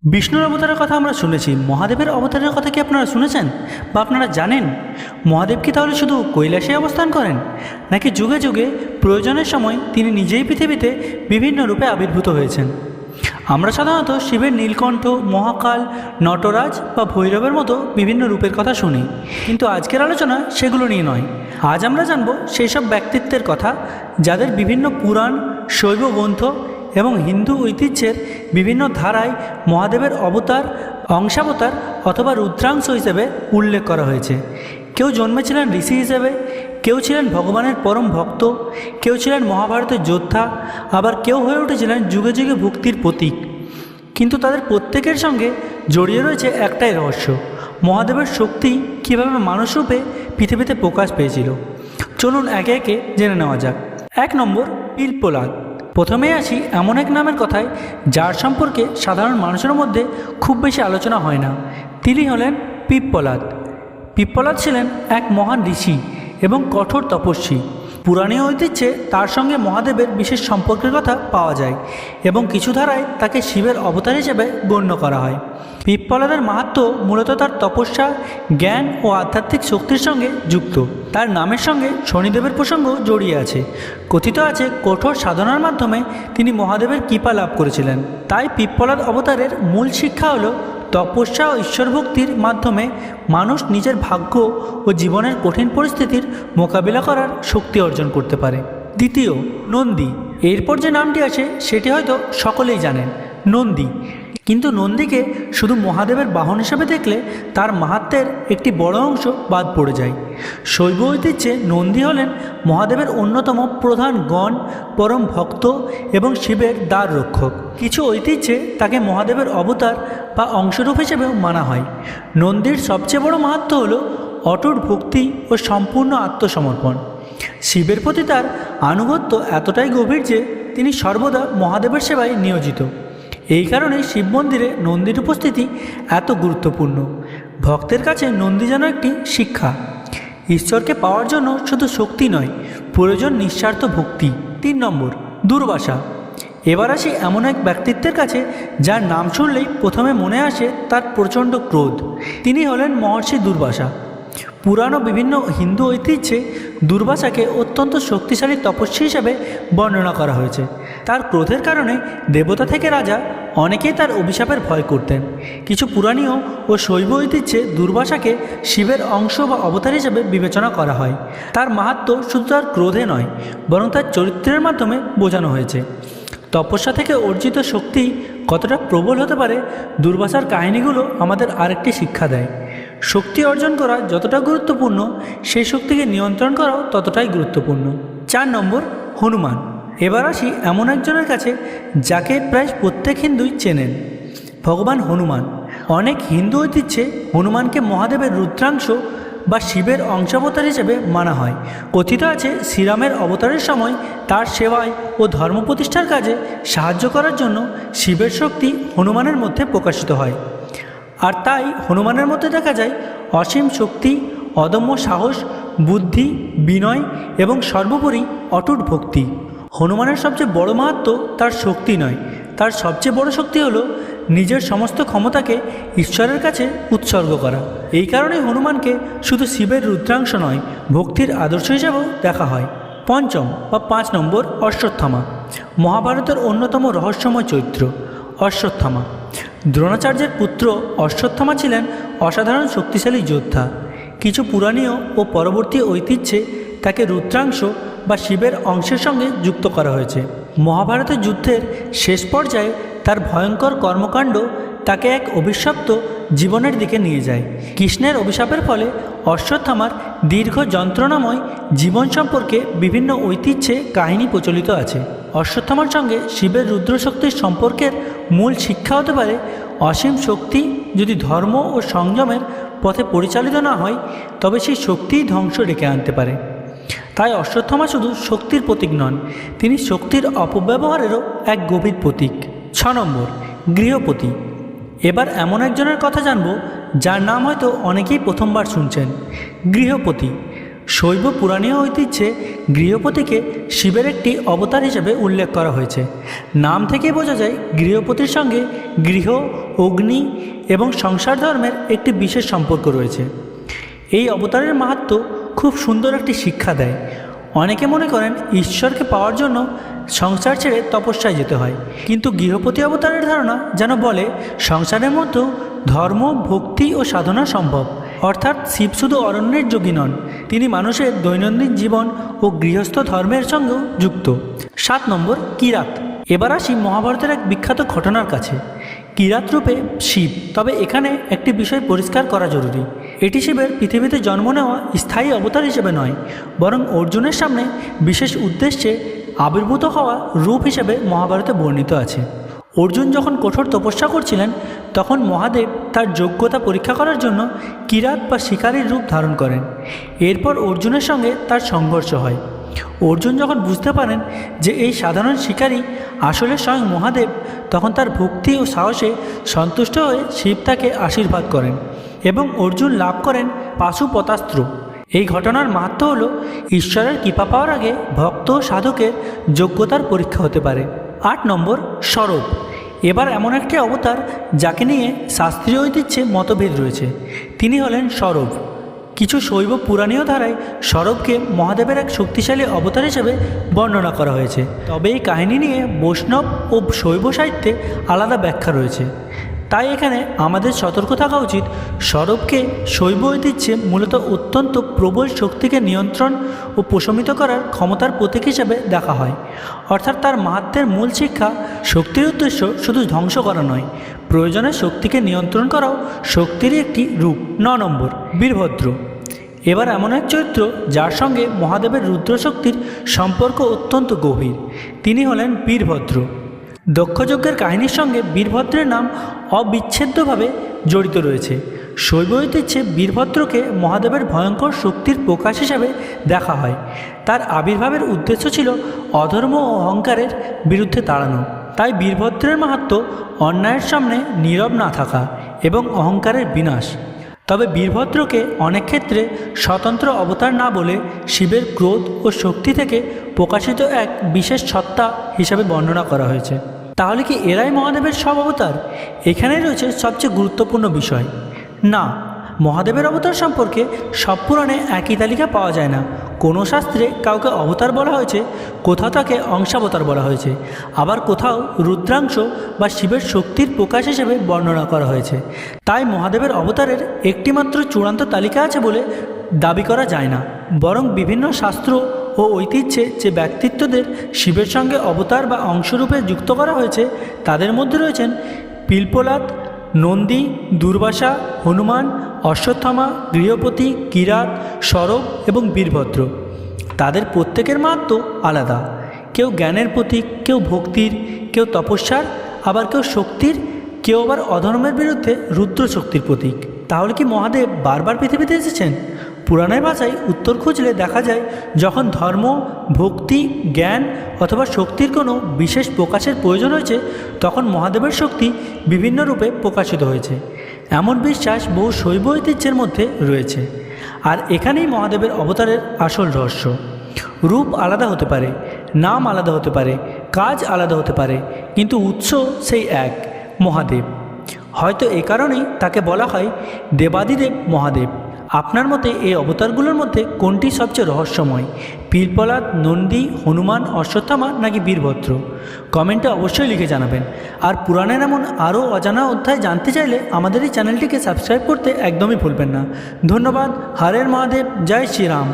বিষ্ণুর অবতারের কথা আমরা শুনেছি, মহাদেবের অবতারের কথা কি আপনারা শুনেছেন বা আপনারা জানেন? মহাদেব কি তাহলে শুধু কৈলাসে অবস্থান করেন, নাকি যুগে যুগে প্রয়োজনের সময় তিনি নিজেই পৃথিবীতে বিভিন্ন রূপে আবির্ভূত হয়েছেন? আমরা সাধারণত শিবের নীলকণ্ঠ, মহাকাল, নটরাজ বা ভৈরবের মতো বিভিন্ন রূপের কথা শুনি, কিন্তু আজকের আলোচনা সেগুলো নিয়ে নয়। আজ আমরা জানব সেই সব ব্যক্তিত্বের কথা যাদের বিভিন্ন পুরাণ, শৈব গ্রন্থ এবং হিন্দু ঐতিহ্যের বিভিন্ন ধারায় মহাদেবের অবতার, অংশাবতার অথবা রুদ্রাংশ হিসেবে উল্লেখ করা হয়েছে। কেউ জন্মেছিলেন ঋষি হিসেবে, কেউ ছিলেন ভগবানের পরম ভক্ত, কেউ ছিলেন মহাভারতের যোদ্ধা, আবার কেউ হয়ে উঠেছিলেন যুগে যুগে ভক্তির প্রতীক। কিন্তু তাদের প্রত্যেকের সঙ্গে জড়িয়ে রয়েছে একটাই রহস্য: মহাদেবের শক্তি কীভাবে মানুষরূপে পৃথিবীতে প্রকাশ পেয়েছিল। চলুন একে একে জেনে নেওয়া যাক। 1 নম্বর, পিপ্পলাদ। প্রথমে আসি এমন এক নামের কথায় যার সম্পর্কে সাধারণ মানুষের মধ্যে খুব বেশি আলোচনা হয় না। তিনি হলেন পিপ্পলাদ। পিপ্পলাদ ছিলেন এক মহান ঋষি এবং কঠোর তপস্বী। পুরাণীয় ঐতিহ্যে তার সঙ্গে মহাদেবের বিশেষ সম্পর্কের কথা পাওয়া যায় এবং কিছু ধারায় তাকে শিবের অবতার হিসেবে গণ্য করা হয়। পিপ্পলাদের মাহাত্ম্য মূলত তার তপস্যা, জ্ঞান ও আধ্যাত্মিক শক্তির সঙ্গে যুক্ত। তার নামের সঙ্গে শনিদেবের প্রসঙ্গ জড়িয়ে আছে। কথিত আছে কঠোর সাধনার মাধ্যমে তিনি মহাদেবের কৃপা লাভ করেছিলেন। তাই পিপ্পলাদ অবতারের মূল শিক্ষা হলো তপস্যা ও ঈশ্বরভক্তির মাধ্যমে মানুষ নিজের ভাগ্য ও জীবনের কঠিন পরিস্থিতির মোকাবিলা করার শক্তি অর্জন করতে পারে। দ্বিতীয়, নন্দী। এরপর যে নামটি আছে সেটি হয়তো সকলেই জানেন, নন্দী। কিন্তু নন্দীকে শুধু মহাদেবের বাহন হিসেবে দেখলে তার মাহাত্ম্যের একটি বড় অংশ বাদ পড়ে যায়। শৈব ঐতিহ্যে নন্দী হলেন মহাদেবের অন্যতম প্রধান গণ, পরম ভক্ত এবং শিবের দ্বার রক্ষক। কিছু ঐতিহ্যে তাকে মহাদেবের অবতার বা অংশরূপ হিসেবেও মানা হয়। নন্দীর সবচেয়ে বড় মাহাত্ম্য হল অটুট ভক্তি ও সম্পূর্ণ আত্মসমর্পণ। শিবের প্রতি তার আনুগত্য এতটাই গভীর যে তিনি সর্বদা মহাদেবের সেবায় নিয়োজিত। এই কারণে শিব মন্দিরে নন্দীর উপস্থিতি এত গুরুত্বপূর্ণ। ভক্তের কাছে নন্দী যেন একটি শিক্ষা। ঈশ্বরকে পাওয়ার জন্য শুধু শক্তি নয়, প্রয়োজন নিঃস্বার্থ ভক্তি। 3 নম্বর, দুর্বাসা। এবার আসি এমন এক ব্যক্তিত্বের কাছে যার নাম শুনলেই প্রথমে মনে আসে তার প্রচণ্ড ক্রোধ। তিনি হলেন মহর্ষি দুর্বাসা। পুরাণ ও বিভিন্ন হিন্দু ঐতিহ্যে দুর্বাসাকে অত্যন্ত শক্তিশালী তপস্বী হিসেবে বর্ণনা করা হয়েছে। তার ক্রোধের কারণে দেবতা থেকে রাজা অনেকেই তার অভিশাপের ভয় করতেন। কিছু পুরাণীয় ও শৈব ঐতিহ্যে দুর্বাসাকে শিবের অংশ বা অবতার হিসেবে বিবেচনা করা হয়। তার মাহাত্ম্য শুধু তার ক্রোধে নয়, বরং তার চরিত্রের মাধ্যমে বোঝানো হয়েছে। তপস্যা থেকে অর্জিত শক্তি কতটা প্রবল হতে পারে, দুর্বাসার কাহিনীগুলো আমাদের আরেকটি শিক্ষা দেয়। শক্তি অর্জন করা যতটা গুরুত্বপূর্ণ, সেই শক্তিকে নিয়ন্ত্রণ করাও ততটাই গুরুত্বপূর্ণ। 4 নম্বর, হনুমান। এবার আসি এমন একজনের কাছে যাকে প্রায় প্রত্যেক হিন্দুই চেনেন, ভগবান হনুমান। অনেক হিন্দু ঐতিহ্যে হনুমানকে মহাদেবের রুদ্রাংশ বা শিবের অংশাবতার হিসেবে মানা হয়। কথিত আছে শ্রীরামের অবতারের সময় তার সেবায় ও ধর্ম প্রতিষ্ঠার কাজে সাহায্য করার জন্য শিবের শক্তি হনুমানের মধ্যে প্রকাশিত হয়। আর তাই হনুমানের মধ্যে দেখা যায় অসীম শক্তি, অদম্য সাহস, বুদ্ধি, বিনয় এবং সর্বোপরি অটুট ভক্তি। হনুমানের সবচেয়ে বড় মাহাত্ম্য তার শক্তি নয়, তার সবচেয়ে বড় শক্তি হলো নিজের সমস্ত ক্ষমতাকে ঈশ্বরের কাছে উৎসর্গ করা। এই কারণেই হনুমানকে শুধু শিবের রুদ্রাংশ নয়, ভক্তির আদর্শ হিসেবেও দেখা হয়। 5 নম্বর, অশ্বত্থামা। মহাভারতের অন্যতম রহস্যময় চরিত্র অশ্বত্থামা। দ্রোণাচার্যের পুত্র অশ্বত্থামা ছিলেন অসাধারণ শক্তিশালী যোদ্ধা। কিছু পুরাণীয় ও পরবর্তী ঐতিহ্যে তাকে রুদ্রাংশ বা শিবের অংশের সঙ্গে যুক্ত করা হয়েছে। মহাভারতের যুদ্ধের শেষ পর্যায়ে তার ভয়ঙ্কর কর্মকাণ্ড তাকে এক অভিশপ্ত জীবনের দিকে নিয়ে যায়। কৃষ্ণের অভিশাপের ফলে অশ্বত্থামার দীর্ঘ যন্ত্রণাময় জীবন সম্পর্কে বিভিন্ন ঐতিহ্যে কাহিনী প্রচলিত আছে। অশ্বত্থামার সঙ্গে শিবের রুদ্রশক্তির সম্পর্কের মূল শিক্ষা হতে পারে অসীম শক্তি যদি ধর্ম ও সংযমের পথে পরিচালিত না হয়, তবে সেই শক্তিই ধ্বংস ডেকে আনতে পারে। তাই অশ্বত্থামা শুধু শক্তির প্রতীক নন, তিনি শক্তির অপব্যবহারেরও এক গভীর প্রতীক। 6 নম্বর, গৃহপতি। এবার এমন একজনের কথা জানব যার নাম হয়তো অনেকেই প্রথমবার শুনছেন, গৃহপতি। শৈব পুরাণীয় ঐতিহ্যে গৃহপতিকে শিবের একটি অবতার হিসেবে উল্লেখ করা হয়েছে। নাম থেকেই বোঝা যায় গৃহপতির সঙ্গে গৃহ ও অগ্নি এবং সংসার ধর্মের একটি বিশেষ সম্পর্ক রয়েছে। এই অবতারের মাহাত্ম্য খুব সুন্দর একটি শিক্ষা দেয়। অনেকে মনে করেন ঈশ্বরকে পাওয়ার জন্য সংসার ছেড়ে তপস্যায় যেতে হয়, কিন্তু গৃহপতি অবতারের ধারণা যেন বলে সংসারের মধ্যেও ধর্ম, ভক্তি ও সাধনা সম্ভব। অর্থাৎ শিব শুধু অরণ্যের যোগী নন, তিনি মানুষের দৈনন্দিন জীবন ও গৃহস্থ ধর্মের সঙ্গেও যুক্ত। 7 নম্বর, কিরাত। এবার আসি মহাভারতের এক বিখ্যাত ঘটনার কাছে, কিরাত রূপে শিব। তবে এখানে একটি বিষয় পরিষ্কার করা জরুরি, এটি শিবের পৃথিবীতে জন্ম নেওয়া স্থায়ী অবতার হিসেবে নয়, বরং অর্জুনের সামনে বিশেষ উদ্দেশ্যে আবির্ভূত হওয়া রূপ হিসেবে মহাভারতে বর্ণিত আছে। অর্জুন যখন কঠোর তপস্যা করছিলেন, তখন মহাদেব তার যোগ্যতা পরীক্ষা করার জন্য কিরাত বা শিকারীর রূপ ধারণ করেন। এরপর অর্জুনের সঙ্গে তার সংঘর্ষ হয়। অর্জুন যখন বুঝতে পারেন যে এই সাধারণ শিকারী আসলে স্বয়ং মহাদেব, তখন তার ভক্তি ও সাহসে সন্তুষ্ট হয়ে শিব তাকে আশীর্বাদ করেন এবং অর্জুন লাভ করেন পাশুপতাস্ত্র। এই ঘটনার মাহাত্ম্য হল ঈশ্বরের কৃপা পাওয়ার আগে ভক্ত ও সাধকের যোগ্যতার পরীক্ষা হতে পারে। 8 নম্বর, সরব। এবার এমন একটি অবতার যাকে নিয়ে শাস্ত্রীয় ঐতিহ্যে মতভেদ রয়েছে, তিনি হলেন সরব। কিছু শৈব পুরাণীয় ধারায় সরবকে মহাদেবের এক শক্তিশালী অবতার হিসেবে বর্ণনা করা হয়েছে। তবে এই কাহিনী নিয়ে বৈষ্ণব ও শৈব সাহিত্যে আলাদা ব্যাখ্যা রয়েছে। তাই এখানে আমাদের সতর্ক থাকা উচিত। সরবকে শৈব ঐতিহ্যে মূলত অত্যন্ত প্রবল শক্তিকে নিয়ন্ত্রণ ও প্রশমিত করার ক্ষমতার প্রতীক হিসেবে দেখা হয়। অর্থাৎ তার মাহাত্ম্যের মূল শিক্ষা, শক্তির উদ্দেশ্য শুধু ধ্বংস করা নয়, প্রয়োজনে শক্তিকে নিয়ন্ত্রণ করাও শক্তিরই একটি রূপ। 9 নম্বর, বীরভদ্র। এবার এমন এক চরিত্র যার সঙ্গে মহাদেবের রুদ্রশক্তির সম্পর্ক অত্যন্ত গভীর, তিনি হলেন বীরভদ্র। দক্ষযজ্ঞের কাহিনীর সঙ্গে বীরভদ্রের নাম অবিচ্ছেদ্যভাবে জড়িত রয়েছে। শৈব ঐতিহ্যে বীরভদ্রকে মহাদেবের ভয়ঙ্কর শক্তির প্রকাশ হিসাবে দেখা হয়। তার আবির্ভাবের উদ্দেশ্য ছিল অধর্ম ও অহংকারের বিরুদ্ধে দাঁড়ানো। তাই বীরভদ্রের মাহাত্ম্য অন্যায়ের সামনে নীরব না থাকা এবং অহংকারের বিনাশ। তবে বীরভদ্রকে অনেক ক্ষেত্রে স্বতন্ত্র অবতার না বলে শিবের ক্রোধ ও শক্তি থেকে প্রকাশিত এক বিশেষ সত্তা হিসাবে বর্ণনা করা হয়েছে। তাহলে কি এরাই মহাদেবের সব অবতার? এখানেই রয়েছে সবচেয়ে গুরুত্বপূর্ণ বিষয়। না, মহাদেবের অবতার সম্পর্কে সব পুরাণে একই তালিকা পাওয়া যায় না। কোনো শাস্ত্রে কাউকে অবতার বলা হয়েছে, কোথাও তাকে অংশাবতার বলা হয়েছে, আবার কোথাও রুদ্রাংশ বা শিবের শক্তির প্রকাশ হিসেবে বর্ণনা করা হয়েছে। তাই মহাদেবের অবতারের একটিমাত্র চূড়ান্ত তালিকা আছে বলে দাবি করা যায় না, বরং বিভিন্ন শাস্ত্র ও ঐতিহ্যে যে ব্যক্তিত্বদের শিবের সঙ্গে অবতার বা অংশরূপে যুক্ত করা হয়েছে, তাদের মধ্যে রয়েছেন পিলপলাদ, নন্দী, দুর্বাসা, হনুমান, অশ্বত্থামা, গৃহপতি, কিরাত, সরব এবং বীরভদ্র। তাদের প্রত্যেকের মাহাত্ম্য আলাদা। কেউ জ্ঞানের প্রতীক, কেউ ভক্তির, কেউ তপস্যার, আবার কেউ শক্তির, কেউ আবার অধর্মের বিরুদ্ধে রুদ্র শক্তির প্রতীক। তাহলে কি মহাদেব বারবার পৃথিবীতে এসেছেন? পুরাণের ভাষায় উত্তর খুঁজলে দেখা যায়, যখন ধর্ম, ভক্তি, জ্ঞান অথবা শক্তির কোনো বিশেষ প্রকাশের প্রয়োজন হয়েছে, তখন মহাদেবের শক্তি বিভিন্ন রূপে প্রকাশিত হয়েছে। এমন বিশ্বাস বহু শৈব ঐতিহ্যের মধ্যে রয়েছে। আর এখানেই মহাদেবের অবতারের আসল রহস্য। রূপ আলাদা হতে পারে, নাম আলাদা হতে পারে, কাজ আলাদা হতে পারে, কিন্তু উৎস সেই এক, মহাদেব। হয়তো এ কারণেই তাকে বলা হয় দেবাদিদেব মহাদেব। আপনার মতে এই অবতারগুলোর মধ্যে কোনটি সবচেয়ে রহস্যময়? পিলপলাদ, নন্দী, হনুমান, অশ্বত্থামা নাকি বীরভদ্র? কমেন্টে অবশ্যই লিখে জানাবেন। আর পুরাণের এমন আরও অজানা অধ্যায় জানতে চাইলে আমাদের এই চ্যানেলটিকে সাবস্ক্রাইব করতে একদমই ভুলবেন না। ধন্যবাদ। হরের মহাদেব, জয় শ্রীরাম।